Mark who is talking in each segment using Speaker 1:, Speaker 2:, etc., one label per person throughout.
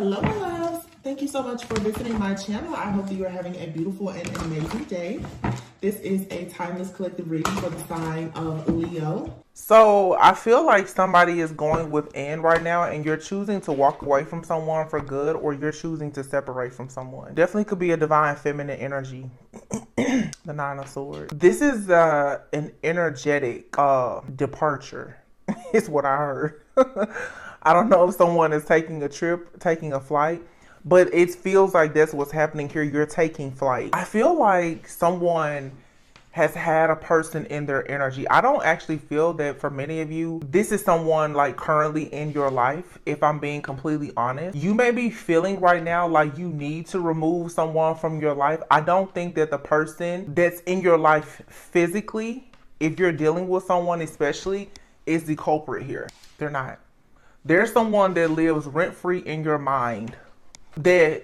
Speaker 1: Hello, my loves. Thank you so much for visiting my channel. I hope that you are having a beautiful and amazing day. This is a timeless collective reading for the sign of Leo. So I feel like somebody is going within right now and you're choosing to walk away from someone for good, or you're choosing to separate from someone. Definitely could be a divine feminine energy. The Nine of Swords. This is an energetic departure is what I heard. I don't know if someone is taking a trip, taking a flight, but it feels like that's what's happening here. You're taking flight. I feel like someone has had a person in their energy. I don't actually feel that for many of you, this is someone like currently in your life. If I'm being completely honest, you may be feeling right now like you need to remove someone from your life. I don't think that the person that's in your life physically, if you're dealing with someone especially, is the culprit here. They're not. There's someone that lives rent-free in your mind that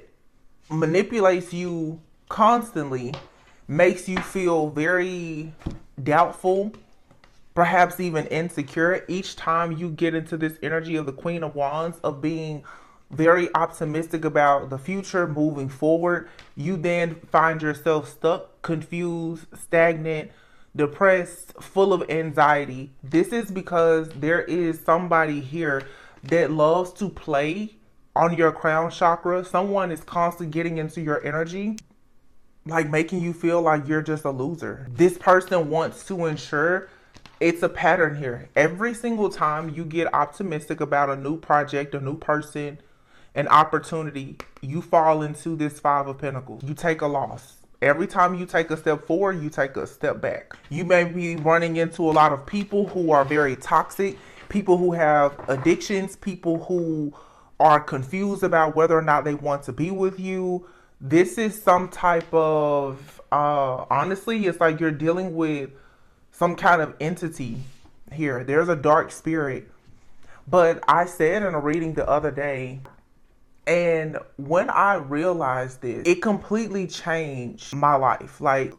Speaker 1: manipulates you constantly, makes you feel very doubtful, perhaps even insecure. Each time you get into this energy of the Queen of Wands, of being very optimistic about the future, moving forward, you then find yourself stuck, confused, stagnant, depressed, full of anxiety. This is because there is somebody here that loves to play on your crown chakra. Someone is constantly getting into your energy, like making you feel like you're just a loser. This person wants to ensure, it's a pattern here. Every single time you get optimistic about a new project, a new person, an opportunity, you fall into this Five of Pentacles. You take a loss. Every time you take a step forward, you take a step back. You may be running into a lot of people who are very toxic, people who have addictions, people who are confused about whether or not they want to be with you. This is some type of, honestly, it's like you're dealing with some kind of entity here. There's a dark spirit. But I said in a reading the other day, and when I realized this, it completely changed my life. Like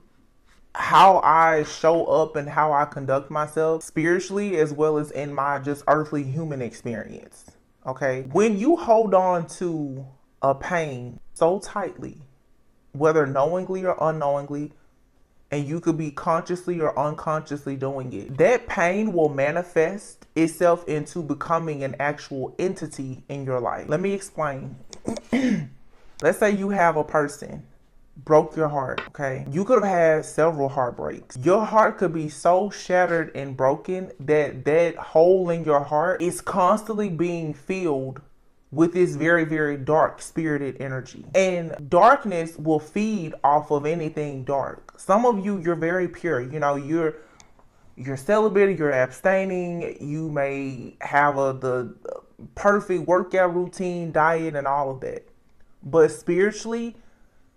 Speaker 1: how I show up and how I conduct myself spiritually, as well as in my just earthly human experience. Okay. When you hold on to a pain so tightly, whether knowingly or unknowingly, and you could be consciously or unconsciously doing it, that pain will manifest itself into becoming an actual entity in your life. Let me explain. Let's say you have a person broke your heart, okay? You could have had several heartbreaks. Your heart could be so shattered and broken that that hole in your heart is constantly being filled with this very, very dark spirited energy. And darkness will feed off of anything dark. Some of you, you're very pure. You know, you're celibate, you're abstaining, you may have the perfect workout routine, diet, and all of that. But spiritually,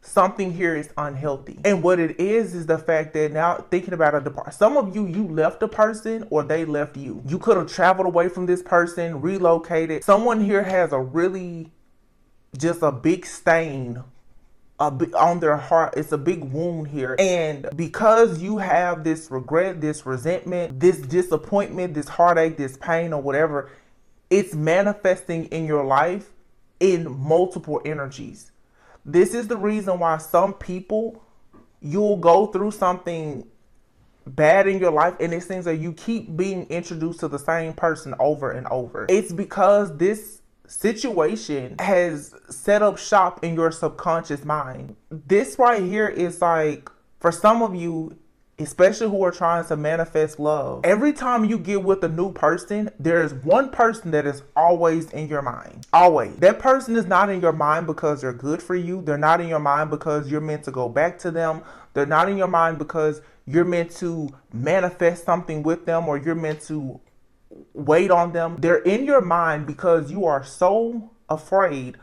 Speaker 1: something here is unhealthy. And what it is the fact that now thinking about a some of you, you left a person or they left you. You could have traveled away from this person, relocated. Someone here has a really, just a big stain on their heart. It's a big wound here. And because you have this regret, this resentment, this disappointment, this heartache, this pain or whatever, it's manifesting in your life in multiple energies. This is the reason why some people, you'll go through something bad in your life and it seems like you keep being introduced to the same person over and over. It's because this situation has set up shop in your subconscious mind. This right here is like, for some of you, especially who are trying to manifest love, every time you get with a new person, there's one person that is always in your mind. Always. That person is not in your mind because they're good for you. They're not in your mind because you're meant to go back to them. They're not in your mind because you're meant to manifest something with them or you're meant to wait on them. They're in your mind because you are so afraid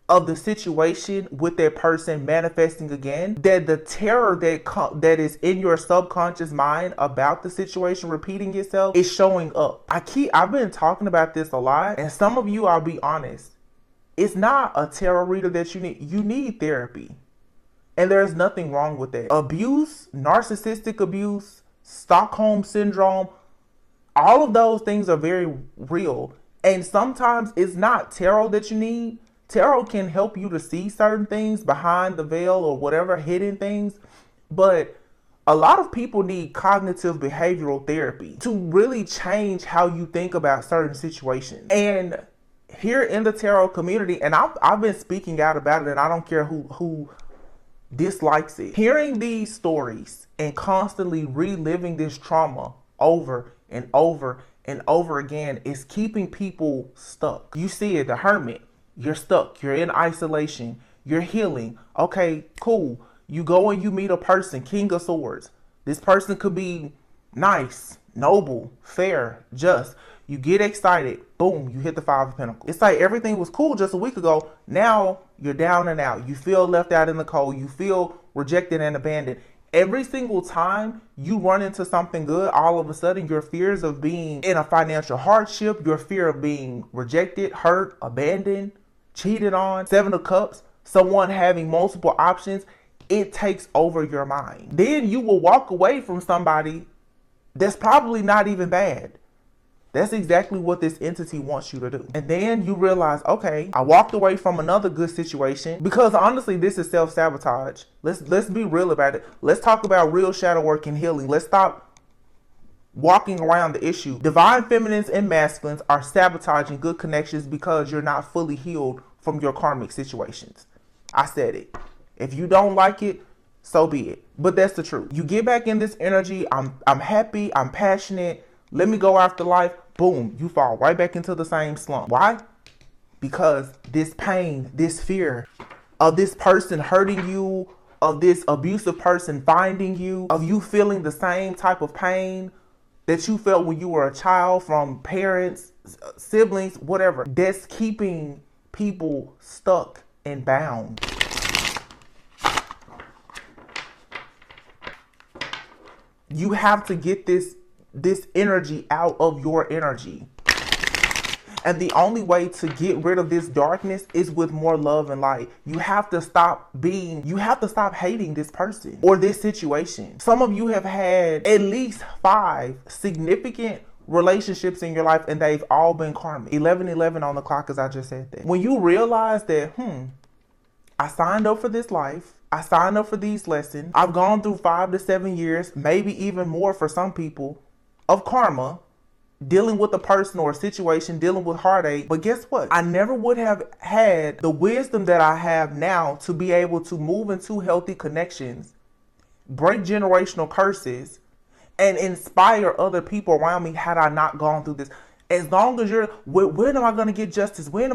Speaker 1: of the situation with that person manifesting again, that the terror that is in your subconscious mind about the situation repeating itself is showing up. I've been talking about this a lot, and some of you, I'll be honest, it's not a tarot reader that you need. You need therapy, and there's nothing wrong with that. Abuse, narcissistic abuse, Stockholm syndrome, all of those things are very real, and sometimes it's not tarot that you need Tarot can help you to see certain things behind the veil or whatever, hidden things. But a lot of people need cognitive behavioral therapy to really change how you think about certain situations. And here in the tarot community, and I've been speaking out about it, and I don't care who dislikes it. Hearing these stories and constantly reliving this trauma over and over and over again is keeping people stuck. You see it, the hermit. You're stuck. You're in isolation. You're healing. Okay, cool. You go and you meet a person, King of Swords. This person could be nice, noble, fair, just. You get excited. Boom, you hit the Five of Pentacles. It's like everything was cool just a week ago. Now you're down and out. You feel left out in the cold. You feel rejected and abandoned. Every single time you run into something good, all of a sudden your fears of being in a financial hardship, your fear of being rejected, hurt, abandoned, cheated on, Seven of Cups, someone having multiple options, it takes over your mind. Then you will walk away from somebody that's probably not even bad. That's exactly what this entity wants you to do. And then you realize, okay, I walked away from another good situation, because honestly, this is self-sabotage. Let's be real about it. Let's talk about real shadow work and healing. Let's stop walking around the issue. Divine feminines and masculines are sabotaging good connections because you're not fully healed from your karmic situations. I said it. If you don't like it, so be it. But that's the truth. You get back in this energy. I'm happy. I'm passionate. Let me go after life. Boom, you fall right back into the same slump. Why? Because this pain, this fear of this person hurting you, of this abusive person finding you, of you feeling the same type of pain that you felt when you were a child from parents, siblings, whatever. That's keeping people stuck and bound. You have to get this energy out of your energy. And the only way to get rid of this darkness is with more love and light. You have to stop hating this person or this situation. Some of you have had at least 5 significant relationships in your life, and they've all been karmic. 11:11 on the clock, as I just said that. When you realize that, I signed up for this life. I signed up for these lessons. I've gone through 5 to 7 years, maybe even more for some people, of karma, dealing with a person or a situation, dealing with heartache. But guess what? I never would have had the wisdom that I have now to be able to move into healthy connections, break generational curses, and inspire other people around me had I not gone through this. As long as when am I going to get justice? When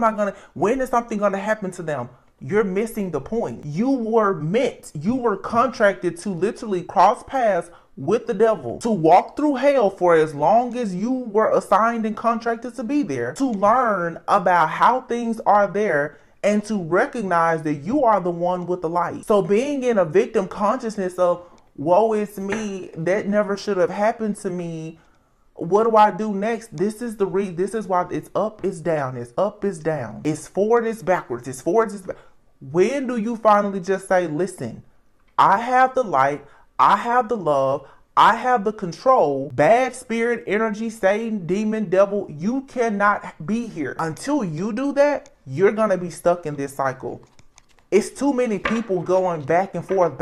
Speaker 1: is something going to happen to them? You're missing the point. You were contracted to literally cross paths with the devil, to walk through hell for as long as you were assigned and contracted to be there, to learn about how things are there, and to recognize that you are the one with the light. So being in a victim consciousness of, woe is me, that never should have happened to me, what do I do next? This is why it's up, it's down, it's up, it's down, it's forward, it's backwards, it's forward, it's back. When do you finally just say, listen, I have the light, I have the love, I have the control. Bad spirit, energy, Satan, demon, devil, you cannot be here. Until you do that, you're going to be stuck in this cycle. It's too many people going back and forth,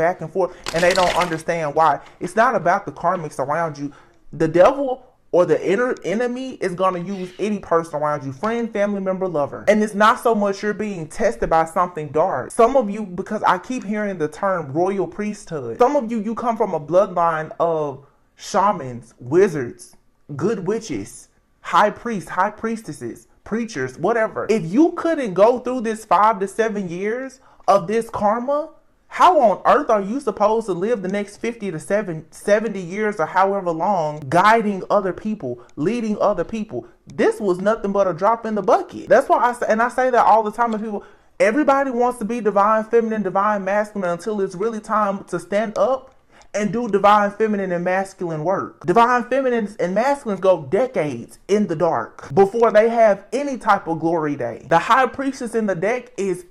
Speaker 1: and they don't understand why. It's not about the karmics around you. The devil or the inner enemy is going to use any person around you, friend, family member, lover. And it's not so much you're being tested by something dark. Some of you, because I keep hearing the term royal priesthood, some of you come from a bloodline of shamans, wizards, good witches, high priests, high priestesses, preachers, whatever. If you couldn't go through this 5 to 7 years of this karma, how on earth are you supposed to live the next 50 to 70 years or however long guiding other people, leading other people? This was nothing but a drop in the bucket. That's why I say that all the time to people. Everybody wants to be divine feminine, divine masculine until it's really time to stand up and do divine feminine and masculine work. Divine feminines and masculines go decades in the dark before they have any type of glory day. The high priestess in the deck is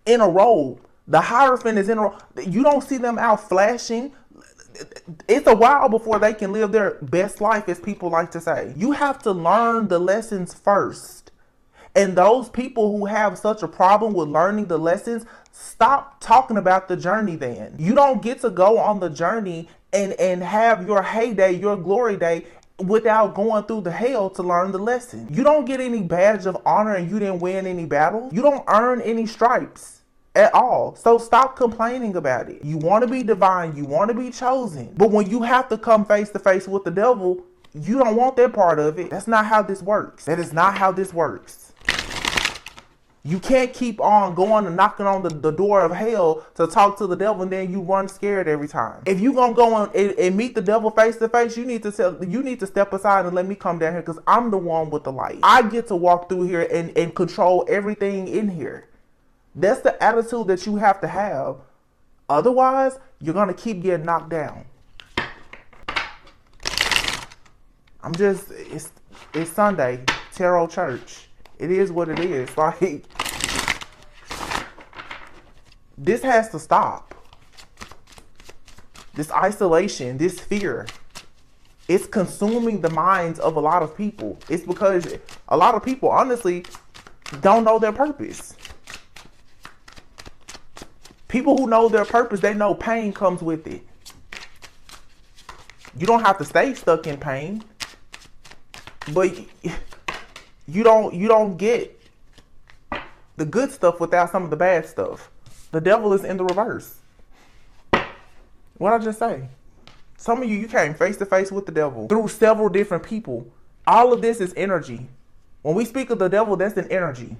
Speaker 1: in a robe. The Hierophant is in a... You don't see them out flashing. It's a while before they can live their best life, as people like to say. You have to learn the lessons first. And those people who have such a problem with learning the lessons, stop talking about the journey then. You don't get to go on the journey and have your heyday, your glory day, without going through the hell to learn the lesson. You don't get any badge of honor and you didn't win any battle. You don't earn any stripes at all. So stop complaining about it. You want to be divine. You want to be chosen. But when you have to come face to face with the devil, you don't want that part of it. That's not how this works. That is not how this works. You can't keep on going and knocking on the door of hell to talk to the devil and then you run scared every time. If you're going to go on and meet the devil face to face, you need to step aside and let me come down here because I'm the one with the light. I get to walk through here and control everything in here. That's the attitude that you have to have. Otherwise, you're going to keep getting knocked down. It's Sunday, Tarot Church. It is what it is. Like, this has to stop. This isolation, this fear, it's consuming the minds of a lot of people. It's because a lot of people, honestly, don't know their purpose. People who know their purpose, they know pain comes with it. You don't have to stay stuck in pain, but you don't get the good stuff without some of the bad stuff. The devil is in the reverse. What'd I just say? Some of you came face to face with the devil through several different people. All of this is energy. When we speak of the devil, that's an energy.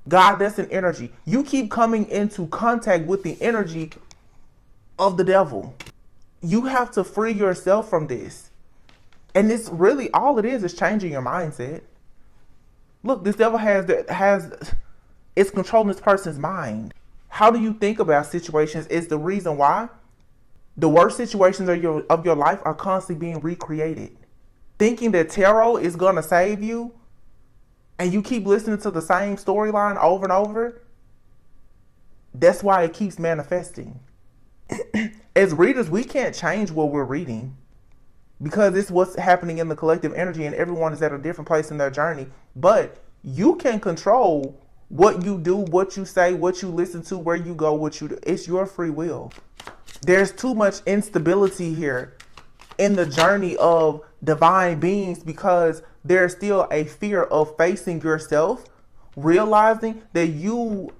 Speaker 1: God, that's an energy. You keep coming into contact with the energy of the devil. You have to free yourself from this. And it's really, all it is changing your mindset. Look, this devil it's controlling this person's mind. How do you think about situations is the reason why the worst situations of your life are constantly being recreated. Thinking that tarot is going to save you and you keep listening to the same storyline over and over, that's why it keeps manifesting. As readers, we can't change what we're reading because it's what's happening in the collective energy and everyone is at a different place in their journey. But you can control what you do, what you say, what you listen to, where you go, what you do. It's your free will. There's too much instability here in the journey of divine beings because there's still a fear of facing yourself, realizing that you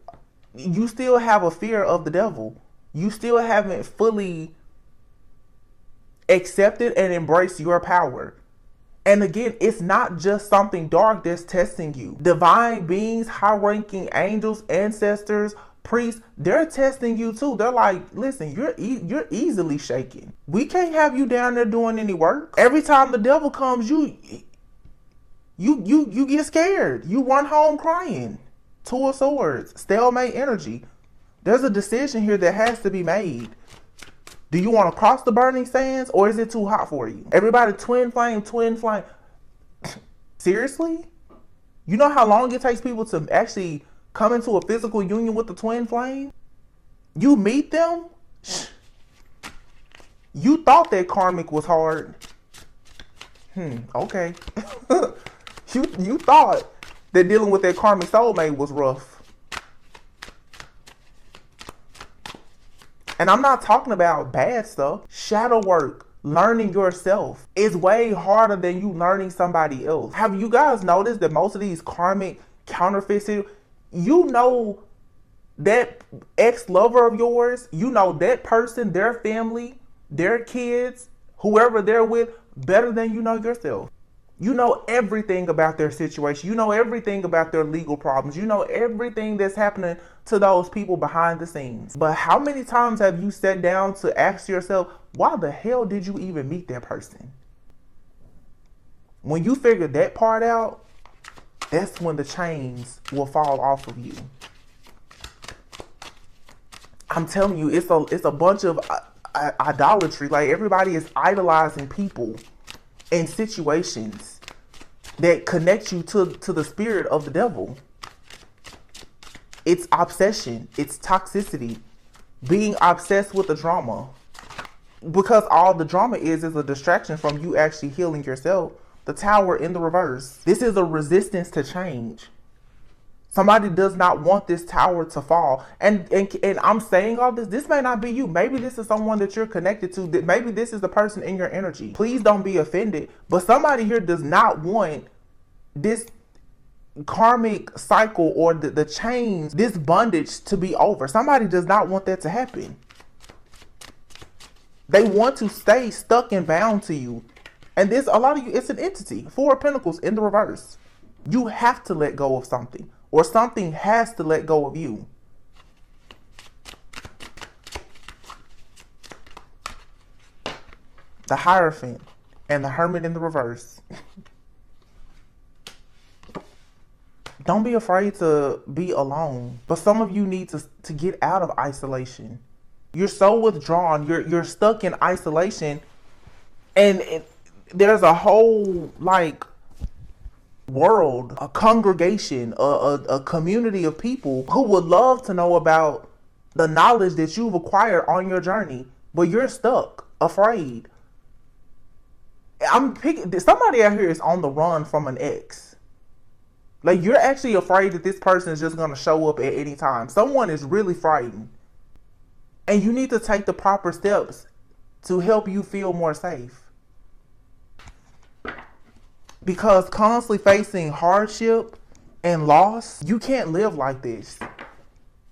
Speaker 1: still have a fear of the devil. You still haven't fully accepted and embraced your power. And again, it's not just something dark that's testing you. Divine beings, high-ranking angels, ancestors, priests, they're testing you too. They're like, listen, you're easily shaken. We can't have you down there doing any work. Every time the devil comes, you get scared. You run home crying. Two of Swords, stalemate energy. There's a decision here that has to be made. Do you want to cross the burning sands or is it too hot for you? Everybody twin flame. Seriously? You know how long it takes people to actually come into a physical union with the twin flame? You meet them? You thought that karmic was hard. Okay. You thought that dealing with that karmic soulmate was rough. And I'm not talking about bad stuff. Shadow work, learning yourself is way harder than you learning somebody else. Have you guys noticed that most of these karmic counterfeits, you know that ex-lover of yours, you know that person, their family, their kids, whoever they're with, better than you know yourself. You know everything about their situation. You know everything about their legal problems. You know everything that's happening to those people behind the scenes. But how many times have you sat down to ask yourself, why the hell did you even meet that person? When you figure that part out, that's when the chains will fall off of you. I'm telling you, it's a bunch of idolatry. Like, everybody is idolizing people and situations that connect you to the spirit of the devil. It's obsession. It's toxicity. Being obsessed with the drama. Because all the drama is a distraction from you actually healing yourself. The Tower in the reverse. This is a resistance to change. Somebody does not want this tower to fall. And I'm saying all this. This may not be you. Maybe this is someone that you're connected to. That maybe this is the person in your energy. Please don't be offended. But somebody here does not want this karmic cycle or the chains, this bondage to be over. Somebody does not want that to happen. They want to stay stuck and bound to you. And this, a lot of you, it's an entity. Four of Pentacles in the reverse. You have to let go of something, or something has to let go of you. The Hierophant and the Hermit in the reverse. Don't be afraid to be alone. But some of you need to get out of isolation. You're so withdrawn. You're stuck in isolation. And there's a whole, like, world, a congregation, a community of people who would love to know about the knowledge that you've acquired on your journey. But you're stuck, afraid. Somebody out here is on the run from an ex. Like, you're actually afraid that this person is just going to show up at any time. Someone is really frightened. And you need to take the proper steps to help you feel more safe. Because constantly facing hardship and loss, you can't live like this.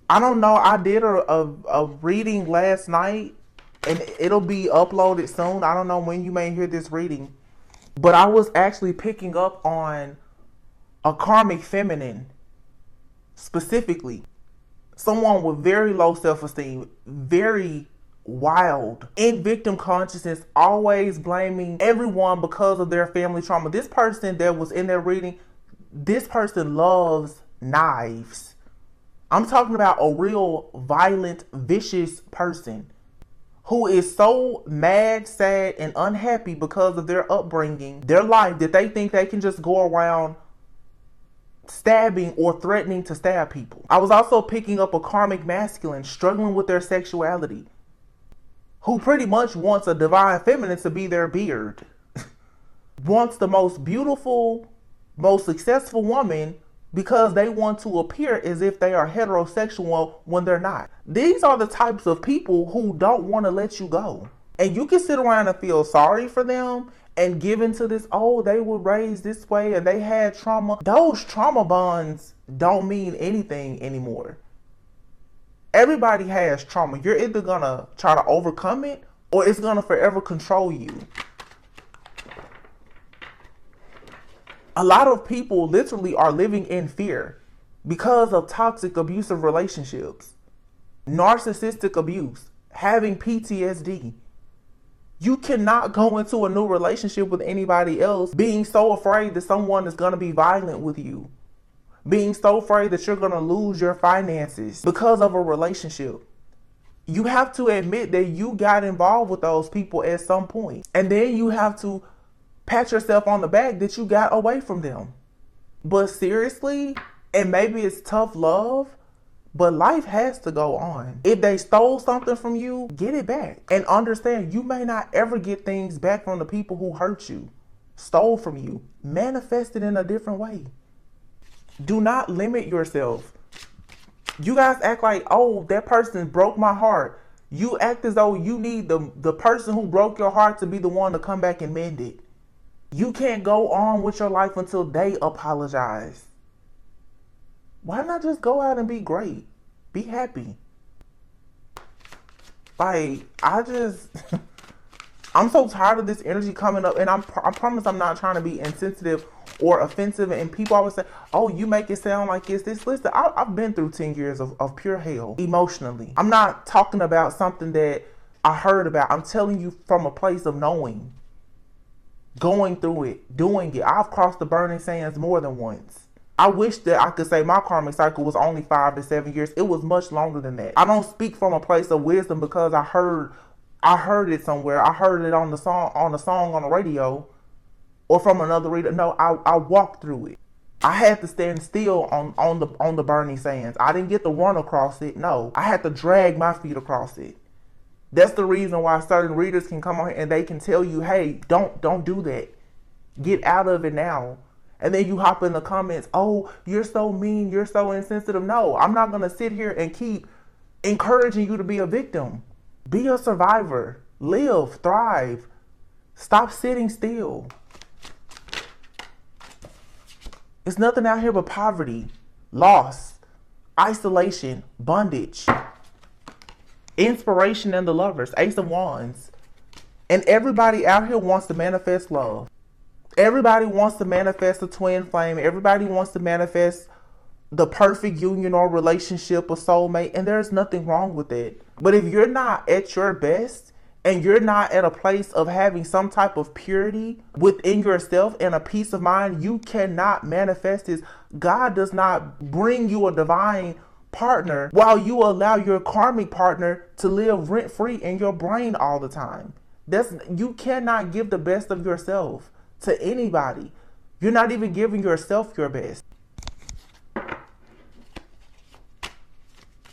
Speaker 1: I don't know. I did a reading last night, and it'll be uploaded soon. I don't know when you may hear this reading. But I was actually picking up on a karmic feminine, specifically. Someone with very low self-esteem, very wild, in victim consciousness, always blaming everyone because of their family trauma. This person that was in their reading, this person loves knives. I'm talking about a real violent, vicious person who is so mad, sad, and unhappy because of their upbringing, their life, that they think they can just go around stabbing or threatening to stab people. I was also picking up a karmic masculine struggling with their sexuality, who pretty much wants a divine feminine to be their beard. Wants the most beautiful, most successful woman because they want to appear as if they are heterosexual when they're not. These are the types of people who don't want to let you go. And you can sit around and feel sorry for them and give into this, oh, they were raised this way and they had trauma. Those trauma bonds don't mean anything anymore. Everybody has trauma. You're either gonna try to overcome it or it's gonna forever control you. A lot of people literally are living in fear because of toxic, abusive relationships, narcissistic abuse, having PTSD. You cannot go into a new relationship with anybody else being so afraid that someone is going to be violent with you. Being so afraid that you're going to lose your finances because of a relationship. You have to admit that you got involved with those people at some point. And then you have to pat yourself on the back that you got away from them. But seriously, and maybe it's tough love, but life has to go on. If they stole something from you, get it back. And understand, you may not ever get things back from the people who hurt you, stole from you. Manifest it in a different way. Do not limit yourself. You guys act like, oh, that person broke my heart. You act as though you need the person who broke your heart to be the one to come back and mend it. You can't go on with your life until they apologize. Why not just go out and be great? Be happy. Like, I'm so tired of this energy coming up. And I promise I'm not trying to be insensitive or offensive. And people always say, oh, you make it sound like it's this. Listen, I've been through 10 years of pure hell emotionally. I'm not talking about something that I heard about. I'm telling you from a place of knowing. Going through it, doing it. I've crossed the burning sands more than once. I wish that I could say my karmic cycle was only 5 to 7 years. It was much longer than that. I don't speak from a place of wisdom because I heard it somewhere. I heard it on the song on the radio or from another reader. No, I walked through it. I had to stand still on the burning sands. I didn't get to run across it. No, I had to drag my feet across it. That's the reason why certain readers can come on here and they can tell you, hey, don't do that. Get out of it now. And then you hop in the comments, oh, you're so mean, you're so insensitive. No, I'm not going to sit here and keep encouraging you to be a victim. Be a survivor. Live, thrive. Stop sitting still. It's nothing out here but poverty, loss, isolation, bondage, inspiration, and the lovers, Ace of Wands. And everybody out here wants to manifest love. Everybody wants to manifest a twin flame. Everybody wants to manifest the perfect union or relationship or soulmate. And there's nothing wrong with it. But if you're not at your best and you're not at a place of having some type of purity within yourself and a peace of mind, you cannot manifest this. God does not bring you a divine partner while you allow your karmic partner to live rent-free in your brain all the time. You cannot give the best of yourself to anybody. You're not even giving yourself your best.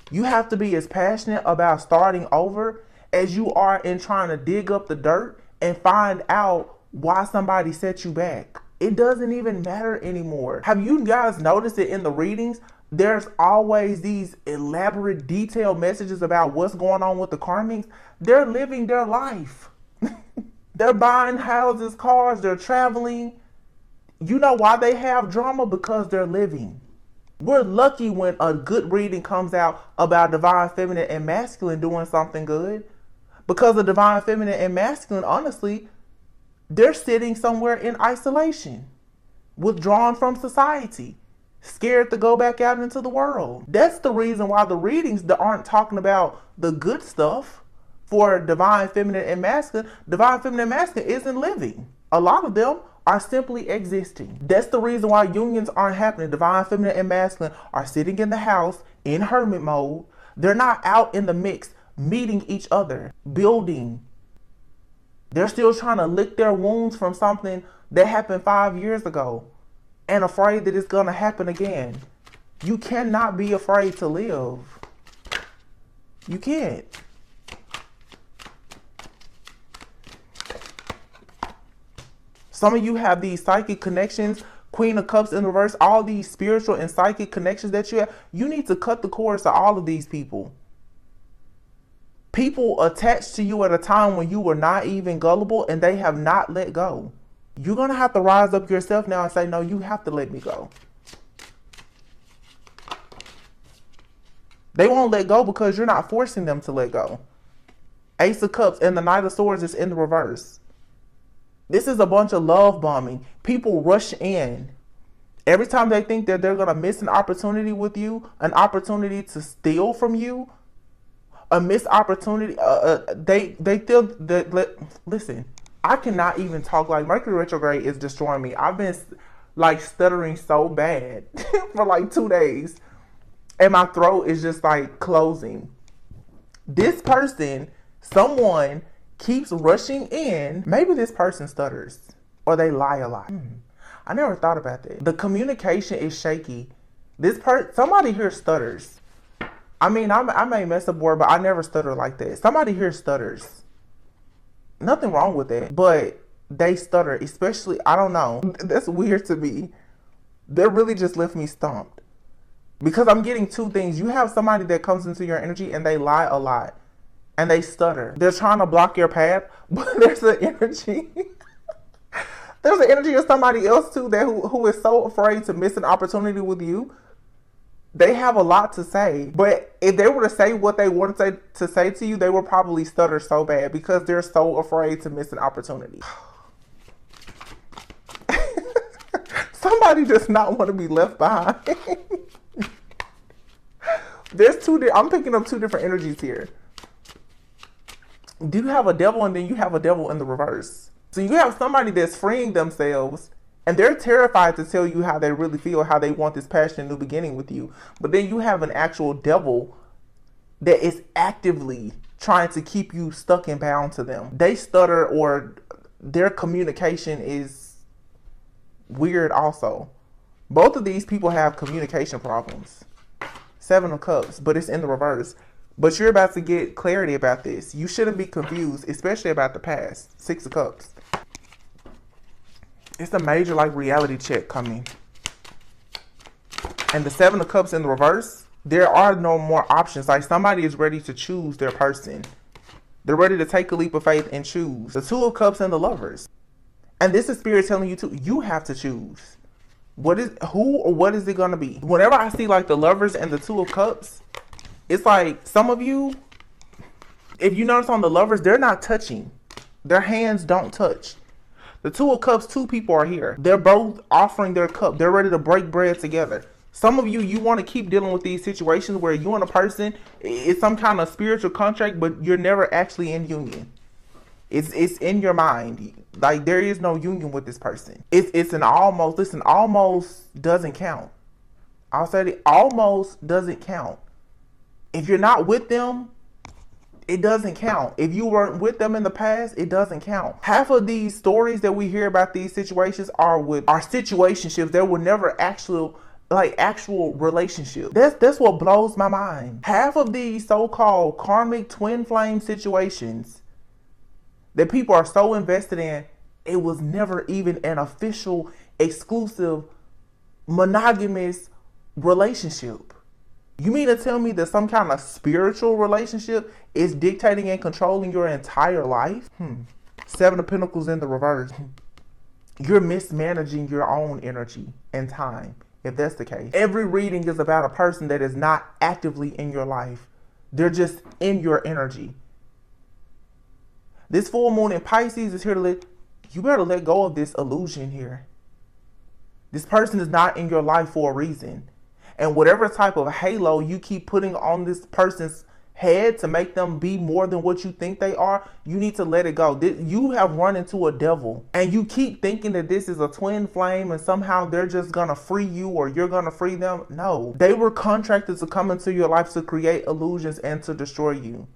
Speaker 1: You have to be as passionate about starting over as you are in trying to dig up the dirt and find out why somebody set you back. It doesn't even matter anymore. Have you guys noticed it in the readings? There's always these elaborate, detailed messages about what's going on with the karmics. They're living their life. They're buying houses, cars, they're traveling. You know why they have drama? Because they're living. We're lucky when a good reading comes out about divine feminine and masculine doing something good. Because the divine feminine and masculine, honestly, they're sitting somewhere in isolation, withdrawn from society, scared to go back out into the world. That's the reason why the readings aren't talking about the good stuff for divine feminine and masculine. Divine feminine and masculine isn't living. A lot of them are simply existing. That's the reason why unions aren't happening. Divine feminine and masculine are sitting in the house in hermit mode. They're not out in the mix, meeting each other, building. They're still trying to lick their wounds from something that happened 5 years ago and afraid that it's going to happen again. You cannot be afraid to live. You can't. Some of you have these psychic connections, Queen of Cups in reverse, all these spiritual and psychic connections that you have. You need to cut the cords to all of these people. People attached to you at a time when you were naive and gullible and they have not let go. You're going to have to rise up yourself now and say, no, you have to let me go. They won't let go because you're not forcing them to let go. Ace of Cups and the Knight of Swords is in the reverse. This is a bunch of love bombing. People rush in. Every time they think that they're going to miss an opportunity with you, an opportunity to steal from you, a missed opportunity, they feel that, listen, I cannot even talk. Like, Mercury retrograde is destroying me. I've been like stuttering so bad for like 2 days. And my throat is just like closing. This person, someone keeps rushing in. Maybe this person stutters or they lie a lot. I never thought about that. The communication is shaky. Somebody here stutters. I mean, I may mess up word, but I never stutter like that. Somebody here stutters. Nothing wrong with that, but they stutter, especially, I don't know. That's weird to me. That really just left me stumped. Because I'm getting two things. You have somebody that comes into your energy and they lie a lot. And they stutter. They're trying to block your path, but there's an energy. There's an energy of somebody else too that who is so afraid to miss an opportunity with you. They have a lot to say, but if they were to say what they wanted to say to you, they would probably stutter so bad because they're so afraid to miss an opportunity. Somebody does not want to be left behind. I'm picking up two different energies here. Do you have a devil and then you have a devil in the reverse? So you have somebody that's freeing themselves and they're terrified to tell you how they really feel, how they want this passionate new beginning with you. But then you have an actual devil that is actively trying to keep you stuck and bound to them. They stutter or their communication is weird also. Both of these people have communication problems. 7 of Cups, but it's in the reverse. But you're about to get clarity about this. You shouldn't be confused, especially about the past. 6 of Cups. It's a major like reality check coming. And the Seven of Cups in the reverse, there are no more options. Like somebody is ready to choose their person. They're ready to take a leap of faith and choose. The Two of Cups and the Lovers. And this is Spirit telling you too, you have to choose. What is it going to be? Whenever I see like the Lovers and the Two of Cups, it's like some of you, if you notice on the Lovers, they're not touching. Their hands don't touch. The Two of Cups, two people are here. They're both offering their cup. They're ready to break bread together. Some of you, you want to keep dealing with these situations where you and a person, it's some kind of spiritual contract, but you're never actually in union. It's in your mind. Like there is no union with this person. It's an almost. Listen, almost doesn't count. I'll say it almost doesn't count. If you're not with them, it doesn't count. If you weren't with them in the past, it doesn't count. Half of these stories that we hear about these situations are situationships that were never actual relationship. That's what blows my mind. Half of these so-called karmic twin flame situations that people are so invested in, it was never even an official, exclusive, monogamous relationship. You mean to tell me that some kind of spiritual relationship is dictating and controlling your entire life? Seven of Pentacles in the reverse. You're mismanaging your own energy and time. If that's the case, every reading is about a person that is not actively in your life. They're just in your energy. This full moon in Pisces is here to you better let go of this illusion here. This person is not in your life for a reason. And whatever type of halo you keep putting on this person's head to make them be more than what you think they are, you need to let it go. You have run into a devil and you keep thinking that this is a twin flame and somehow they're just gonna free you or you're gonna free them. No, they were contracted to come into your life to create illusions and to destroy you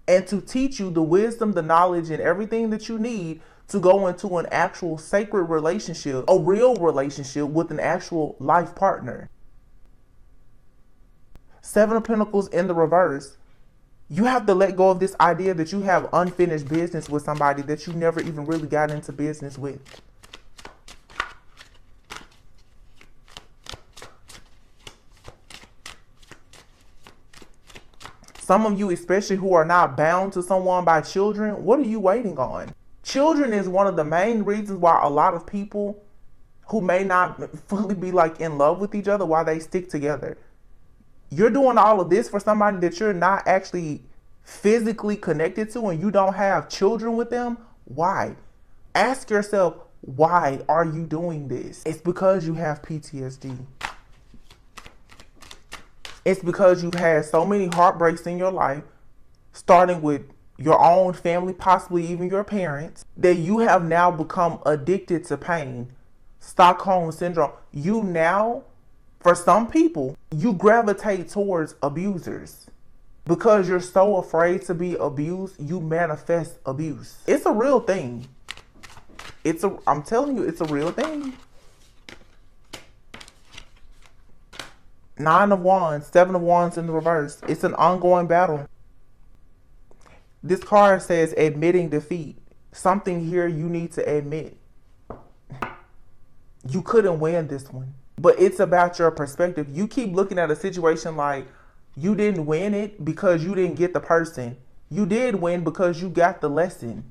Speaker 1: and to teach you the wisdom, the knowledge, and everything that you need to go into an actual sacred relationship, a real relationship with an actual life partner. Seven of Pentacles in the reverse. You have to let go of this idea that you have unfinished business with somebody that you never even really got into business with. Some of you, especially who are not bound to someone by children, what are you waiting on? Children is one of the main reasons why a lot of people who may not fully be like in love with each other, why they stick together. You're doing all of this for somebody that you're not actually physically connected to and you don't have children with them. Why? Ask yourself, why are you doing this? It's because you have PTSD. It's because you've had so many heartbreaks in your life, starting with your own family, possibly even your parents, that you have now become addicted to pain. Stockholm syndrome. You now, for some people, you gravitate towards abusers. Because you're so afraid to be abused, you manifest abuse. It's a real thing. I'm telling you, it's a real thing. Nine of Wands, Seven of Wands in the reverse. It's an ongoing battle. This card says admitting defeat. Something here you need to admit. You couldn't win this one. But it's about your perspective. You keep looking at a situation like you didn't win it because you didn't get the person. You did win because you got the lesson.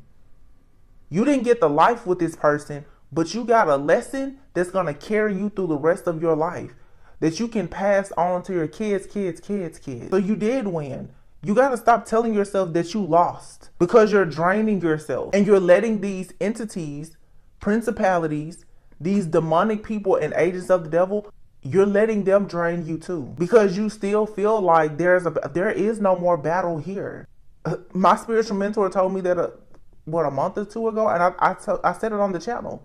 Speaker 1: You didn't get the life with this person, but you got a lesson that's going to carry you through the rest of your life, that you can pass on to your kids. So you did win. You got to stop telling yourself that you lost because you're draining yourself and you're letting these entities, principalities, these demonic people and agents of the devil, you're letting them drain you too because you still feel like there is no more battle here. My spiritual mentor told me that a month or two ago, and I said it on the channel.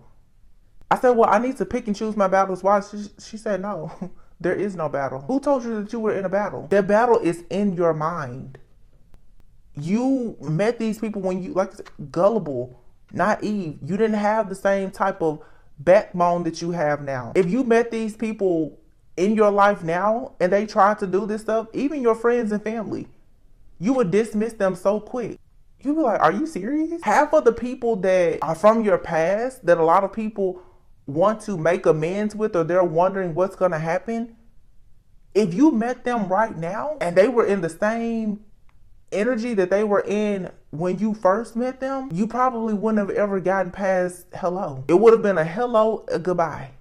Speaker 1: I said, well, I need to pick and choose my battles. Why? She said, no, there is no battle. Who told you that you were in a battle? That battle is in your mind. You met these people when you, like, gullible, naive. You didn't have the same type of backbone that you have now. If you met these people in your life now and they tried to do this stuff, even your friends and family, you would dismiss them so quick. You'd be like, are you serious? Half of the people that are from your past that a lot of people want to make amends with, or they're wondering what's going to happen, if you met them right now and they were in the same energy that they were in when you first met them, you probably wouldn't have ever gotten past hello. It would have been a hello, a goodbye,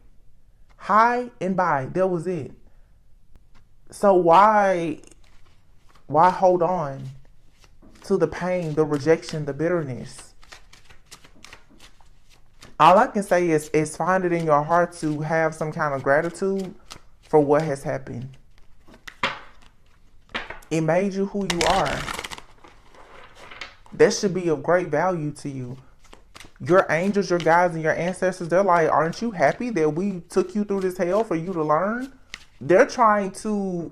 Speaker 1: hi and bye. That was it. So why hold on to the pain, the rejection, the bitterness? All I can say is find it in your heart to have some kind of gratitude for what has happened. It made you who you are. That should be of great value to you. Your angels, your guides, and your ancestors, they're like, aren't you happy that we took you through this hell for you to learn? They're trying to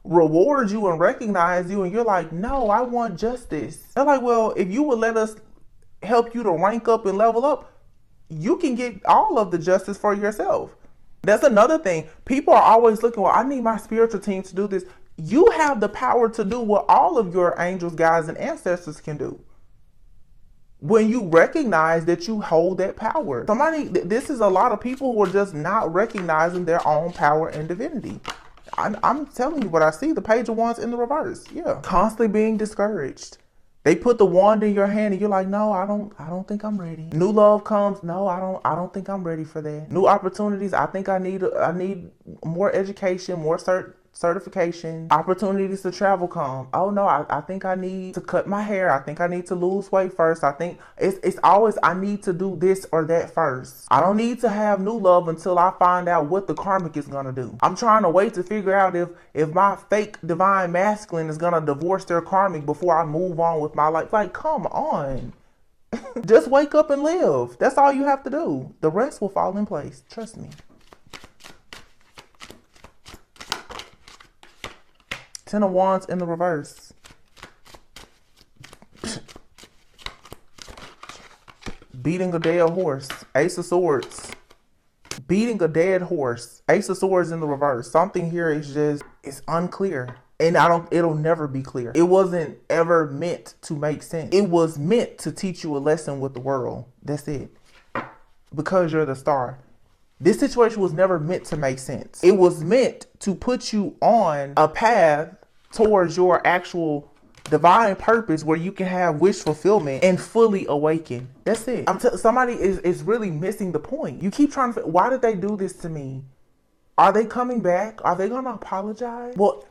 Speaker 1: reward you and recognize you, and you're like, no, I want justice. They're like, well, if you would let us help you to rank up and level up, you can get all of the justice for yourself. That's another thing. People are always looking, well, I need my spiritual team to do this. You have the power to do what all of your angels, guides, and ancestors can do. When you recognize that you hold that power. This is a lot of people who are just not recognizing their own power and divinity. I'm telling you what I see. The Page of Wands in the reverse. Yeah. Constantly being discouraged. They put the wand in your hand and you're like, no, I don't think I'm ready. New love comes. No, I don't think I'm ready for that. New opportunities. I think I need more education, more certification. Opportunities to travel come. Oh no, I think I need to cut my hair. I think I need to lose weight first. I think it's always, I need to do this or that first. I don't need to have new love until I find out what the karmic is gonna do. I'm trying to wait to figure out if my fake divine masculine is gonna divorce their karmic before I move on with my life. Like, come on. Just wake up and live. That's all you have to do. The rest will fall in place. Trust me. Ten of Wands in the reverse. Beating a dead horse. Ace of Swords. Beating a dead horse. Ace of Swords in the reverse. Something here is it's unclear. And it'll never be clear. It wasn't ever meant to make sense. It was meant to teach you a lesson with the world. That's it. Because you're the star. This situation was never meant to make sense. It was meant to put you on a path towards your actual divine purpose where you can have wish fulfillment and fully awaken. That's it. Somebody is really missing the point. You keep trying to, why did they do this to me? Are they coming back? Are they going to apologize? Well,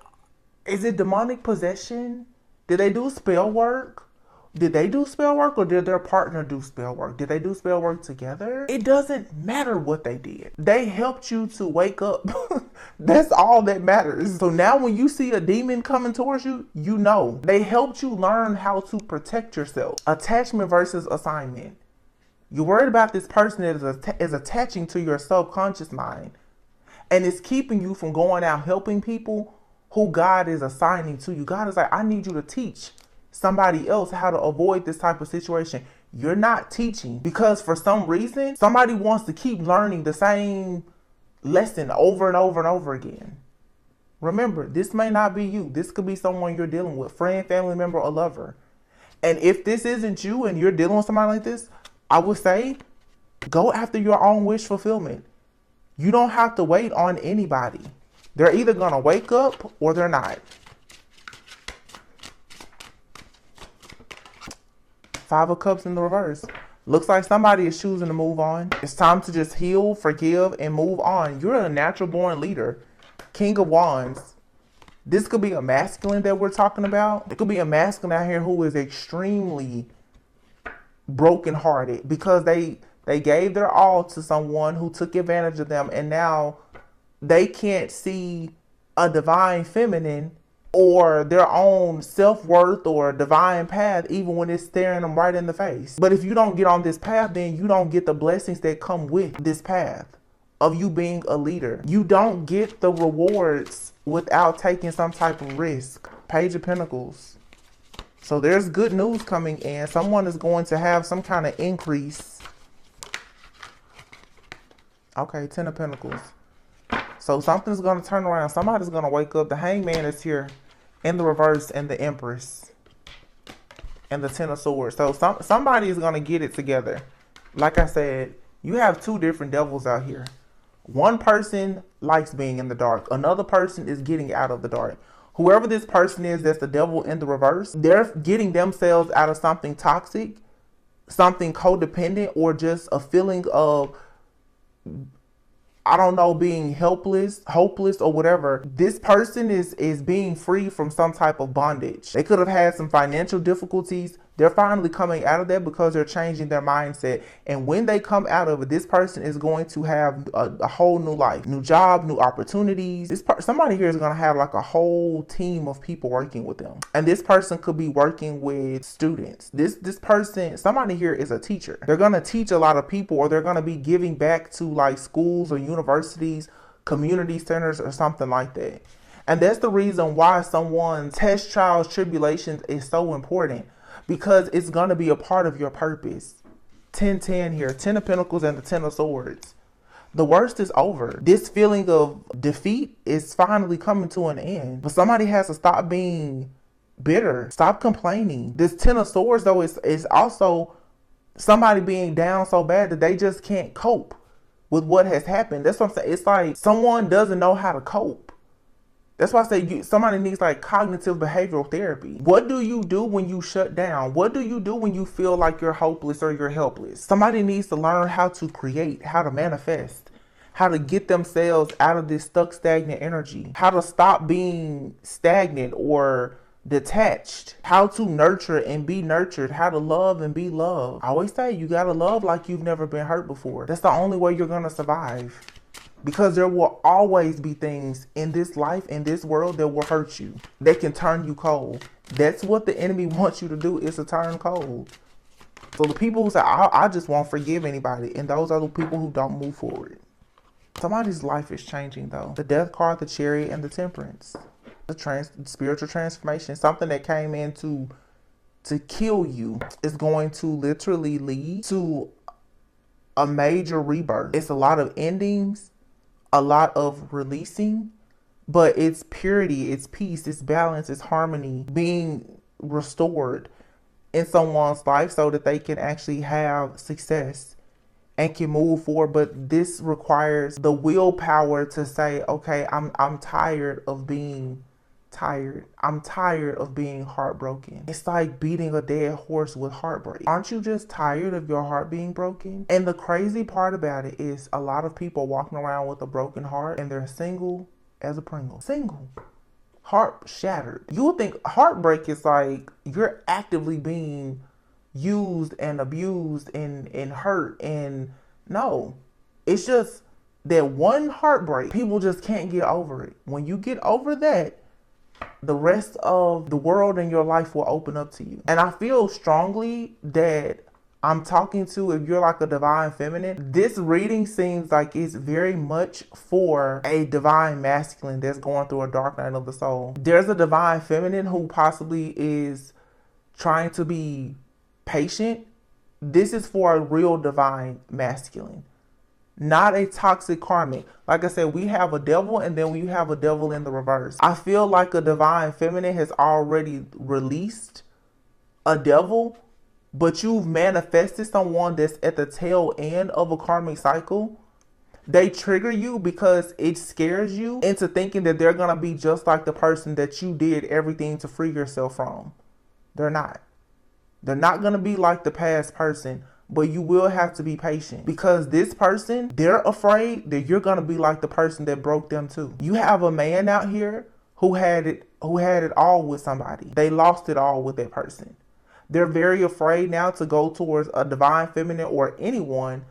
Speaker 1: is it demonic possession? Did they do spell work? Did they do spell work, or did their partner do spell work? Did they do spell work together? It doesn't matter what they did. They helped you to wake up. That's all that matters. So now when you see a demon coming towards you, you know. They helped you learn how to protect yourself. Attachment versus assignment. You're worried about this person that is attaching to your subconscious mind. And it's keeping you from going out helping people who God is assigning to you. God is like, I need you to teach somebody else how to avoid this type of situation. You're not teaching because for some reason, somebody wants to keep learning the same lesson over and over and over again. Remember, this may not be you. This could be someone you're dealing with, friend, family member, or lover. And if this isn't you and you're dealing with somebody like this, I would say go after your own wish fulfillment. You don't have to wait on anybody. They're either going to wake up or they're not. Five of Cups in the reverse. Looks like somebody is choosing to move on. It's time to just heal, forgive, and move on. You're a natural born leader. King of Wands. This could be a masculine that we're talking about. It could be a masculine out here who is extremely brokenhearted because they gave their all to someone who took advantage of them, and now they can't see a divine feminine or their own self-worth or divine path, even when it's staring them right in the face. But if you don't get on this path, then you don't get the blessings that come with this path of you being a leader. You don't get the rewards without taking some type of risk. Page of Pentacles. So there's good news coming in. Someone is going to have some kind of increase. Okay, Ten of Pentacles. So something's going to turn around. Somebody's going to wake up. The Hangman is here in the reverse, and the Empress and the Ten of Swords. So somebody is going to get it together. Like I said, You have two different devils out here. One person likes being in the dark. Another person is getting out of the dark. Whoever this person is, that's the devil in the reverse, they're getting themselves out of something toxic, something codependent, or just a feeling of, I don't know, being helpless, hopeless, or whatever. This person is being free from some type of bondage. They could have had some financial difficulties. They're finally coming out of that because they're changing their mindset. And when they come out of it, this person is going to have a whole new life, new job, new opportunities. Somebody here is going to have like a whole team of people working with them. And this person could be working with students. This person, somebody here is a teacher. They're going to teach a lot of people, or they're going to be giving back to like schools or universities, community centers, or something like that. And that's the reason why someone's test, trials, tribulations is so important. Because it's going to be a part of your purpose. 10-10 here. 10 of Pentacles and the 10 of Swords. The worst is over. This feeling of defeat is finally coming to an end. But somebody has to stop being bitter. Stop complaining. This 10 of Swords, though, is also somebody being down so bad that they just can't cope with what has happened. That's what I'm saying. It's like someone doesn't know how to cope. That's why I say somebody needs like cognitive behavioral therapy. What do you do when you shut down? What do you do when you feel like you're hopeless or you're helpless? Somebody needs to learn how to create, how to manifest, how to get themselves out of this stuck, stagnant energy, how to stop being stagnant or detached, how to nurture and be nurtured, how to love and be loved. I always say you gotta love like you've never been hurt before. That's the only way you're gonna survive. Because there will always be things in this life, in this world, that will hurt you. They can turn you cold. That's what the enemy wants you to do, is to turn cold. So the people who say, I just won't forgive anybody, and those are the people who don't move forward. Somebody's life is changing, though. The Death card, the Chariot, and the Temperance. The spiritual transformation, something that came in to kill you, is going to literally lead to a major rebirth. It's a lot of endings, a lot of releasing, but it's purity, it's peace, it's balance, it's harmony being restored in someone's life so that they can actually have success and can move forward. But this requires the willpower to say, okay, I'm tired of being tired. I'm tired of being heartbroken. It's like beating a dead horse with heartbreak. Aren't you just tired of your heart being broken? And the crazy part about it is a lot of people walking around with a broken heart and they're single as a Pringle. Single. Heart shattered. You would think heartbreak is like you're actively being used and abused and hurt. And no, it's just that one heartbreak. People just can't get over it. When you get over that, the rest of the world and your life will open up to you. And I feel strongly that I'm talking to, if you're like a divine feminine, this reading seems like it's very much for a divine masculine that's going through a dark night of the soul. There's a divine feminine who possibly is trying to be patient. This is for a real divine masculine, not a toxic karmic. Like I said, we have a devil, and then we have a devil in the reverse. I feel like a divine feminine has already released a devil, but you've manifested someone that's at the tail end of a karmic cycle. They trigger you because it scares you into thinking that they're going to be just like the person that you did everything to free yourself from. They're not. They're not going to be like the past person. But you will have to be patient, because this person, they're afraid that you're going to be like the person that broke them too. You have a man out here who had it all with somebody. They lost it all with that person. They're very afraid now to go towards a divine feminine or anyone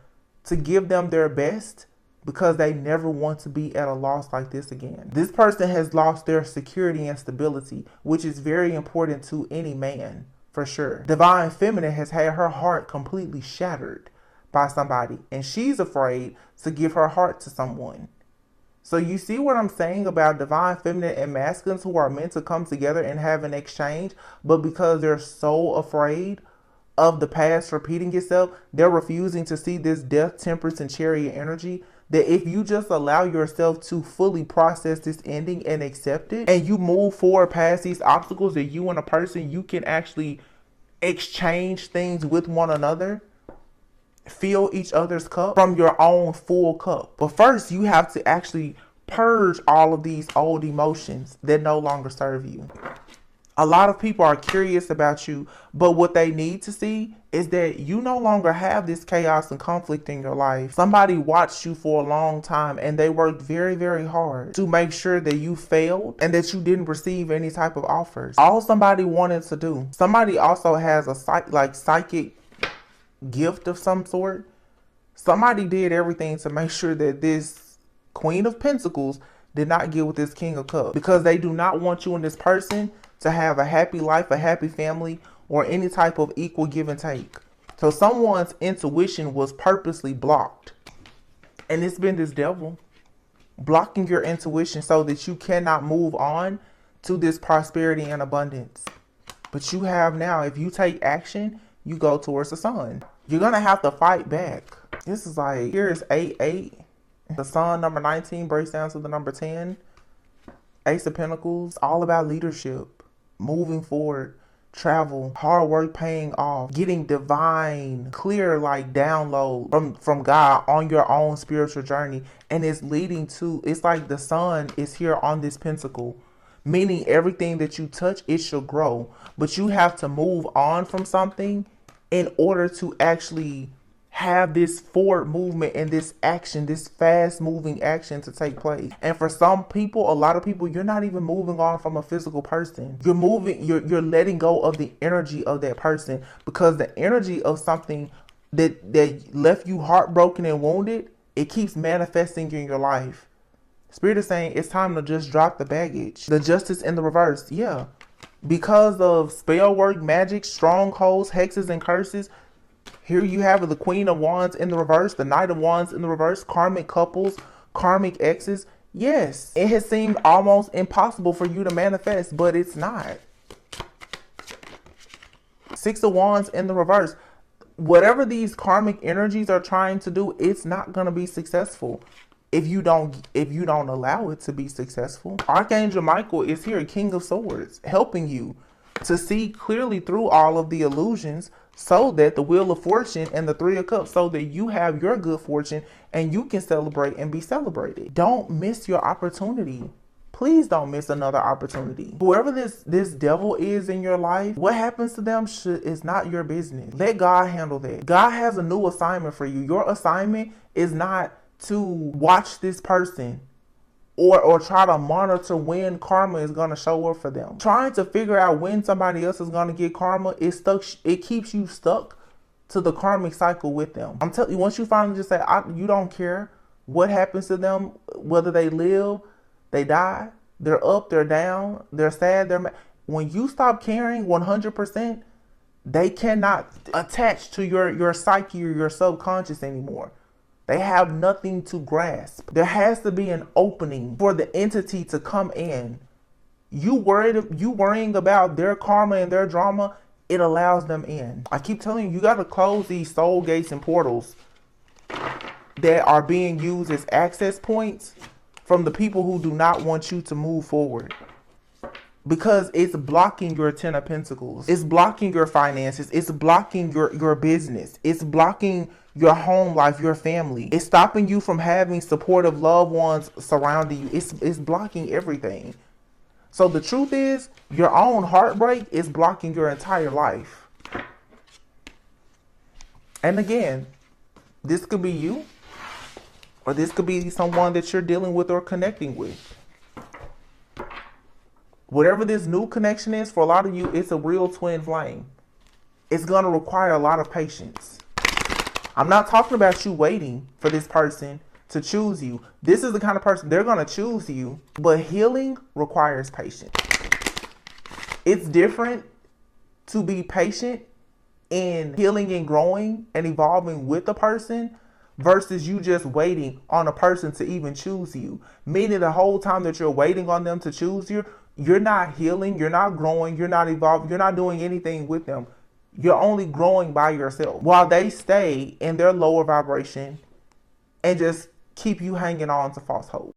Speaker 1: to give them their best, because they never want to be at a loss like this again. This person has lost their security and stability, which is very important to any man. For sure. Divine feminine has had her heart completely shattered by somebody, and she's afraid to give her heart to someone. So you see what I'm saying about divine feminine and masculines who are meant to come together and have an exchange, but because they're so afraid of the past repeating itself, they're refusing to see this Death, Temperance, and Chariot energy. That if you just allow yourself to fully process this ending and accept it, and you move forward past these obstacles, that you and a person, you can actually exchange things with one another. fill each other's cup from your own full cup. But first, you have to actually purge all of these old emotions that no longer serve you. A lot of people are curious about you, but what they need to see is that you no longer have this chaos and conflict in your life. Somebody watched you for a long time and they worked very, very hard to make sure that you failed and that you didn't receive any type of offers. All somebody wanted to do. Somebody also has a psychic gift of some sort. Somebody did everything to make sure that this Queen of Pentacles did not get with this King of Cups, because they do not want you and this person to have a happy life, a happy family, or any type of equal give and take. So someone's intuition was purposely blocked. And it's been this devil blocking your intuition so that you cannot move on to this prosperity and abundance. But you have now, if you take action, you go towards the sun. You're going to have to fight back. This is like, here's 8-8. The sun, number 19, breaks down to the number 10. Ace of Pentacles, all about leadership, moving forward, travel, hard work paying off, getting divine, clear like download from God on your own spiritual journey. And it's leading to, it's like the sun is here on this pentacle, meaning everything that you touch, it shall grow. But you have to move on from something in order to actually have this forward movement and this action, this fast moving action to take place. And for some people, a lot of people, you're not even moving on from a physical person. You're you're letting go of the energy of that person, because the energy of something that left you heartbroken and wounded, it keeps manifesting in your life. Spirit is saying it's time to just drop the baggage. The Justice in the reverse. Yeah. Because of spell work, magic, strongholds, hexes, and curses, here you have the Queen of Wands in the reverse, the Knight of Wands in the reverse, karmic couples, karmic exes. Yes, it has seemed almost impossible for you to manifest, but it's not. Six of Wands in the reverse. Whatever these karmic energies are trying to do, it's not going to be successful if you don't allow it to be successful. Archangel Michael is here, King of Swords, helping you to see clearly through all of the illusions, so that the Wheel of Fortune and the Three of Cups, so that you have your good fortune and you can celebrate and be celebrated. Don't miss your opportunity. Please don't miss another opportunity. Whoever this devil is in your life, what happens to them is not your business. Let God handle that. God has a new assignment for you. Your assignment is not to watch this person or try to monitor when karma is going to show up for them. Trying to figure out when somebody else is going to get karma, it keeps you stuck to the karmic cycle with them. I'm telling you, once you finally just say, you don't care what happens to them, whether they live, they die, they're up, they're down, they're sad, they're mad. When you stop caring 100%, they cannot attach to your psyche or your subconscious anymore. They have nothing to grasp. There has to be an opening for the entity to come in. You worrying about their karma and their drama, it allows them in. I keep telling you, you got to close these soul gates and portals that are being used as access points from the people who do not want you to move forward. Because it's blocking your Ten of Pentacles. It's blocking your finances. It's blocking your business. It's blocking your home life, your family. It's stopping you from having supportive loved ones surrounding you. It's blocking everything. So the truth is, your own heartbreak is blocking your entire life. And again, this could be you, or this could be someone that you're dealing with or connecting with. Whatever this new connection is, for a lot of you, it's a real twin flame. It's going to require a lot of patience. I'm not talking about you waiting for this person to choose you. This is the kind of person, they're going to choose you, but healing requires patience. It's different to be patient in healing and growing and evolving with a person versus you just waiting on a person to even choose you. Meaning the whole time that you're waiting on them to choose you, you're not healing, you're not growing, you're not evolving, you're not doing anything with them. You're only growing by yourself while they stay in their lower vibration and just keep you hanging on to false hope.